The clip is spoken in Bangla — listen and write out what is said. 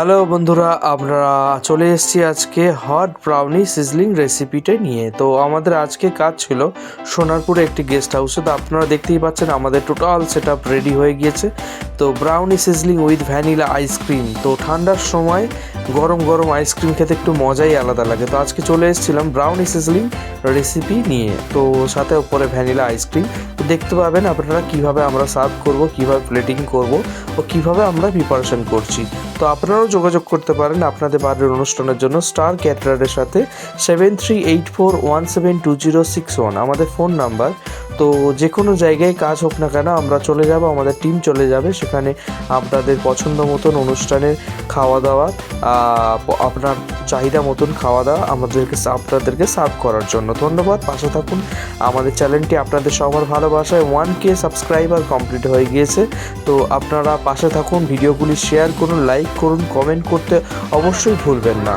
হ্যালো বন্ধুরা, আমরা চলে এসেছি আজকে হট ব্রাউনি সিজলিং রেসিপিটা নিয়ে। তো আমাদের আজকে কাজ ছিল সোনারপুরে একটি গেস্ট হাউসে। তো আপনারা দেখতেই পাচ্ছেন আমাদের টোটাল সেট আপ রেডি হয়ে গিয়েছে। তো brownie sizzling with vanilla ice cream. তো ঠান্ডার সময় গরম গরম আইসক্রিম খেতে একটু মজাই আলাদা লাগে। তো আজকে চলে এসেছিলাম ব্রাউনি সিজলিং রেসিপি নিয়ে। তো সাথে উপরে ভ্যানিলা আইসক্রিম। তো দেখতে পাবেন আপনারা কিভাবে আমরা সার্ভ করব, কিভাবে প্লেটিং করব ও কিভাবে আমরা প্রিপারেশন করছি। তো আপনারাও যোগাযোগ করতে পারেন আপনাদের বাড়ির অনুষ্ঠানের জন্য স্টার ক্যাটারারের সাথে 7384172061 আমাদের ফোন নাম্বার। তো যে কোনো জায়গায় কাজ হোক না কেন আমরা চলে যাব, আমাদের টিম চলে যাবে সেখানে আপনাদের পছন্দ মতন অনুষ্ঠানের খাওয়া দাওয়া, আপনার চাহিদা মতন খাওয়া দাওয়া আপনাদেরকে সার্ভ করার জন্য। ধন্যবাদ, পাশে থাকুন। আমাদের চ্যানেলটি আপনাদের সবার ভালোবাসায় 1K সাবস্ক্রাইবার কমপ্লিট হয়ে গিয়েছে। তো আপনারা পাশে থাকুন, ভিডিওগুলি শেয়ার করুন, লাইক করুন, কমেন্ট করতে অবশ্যই ভুলবেন না।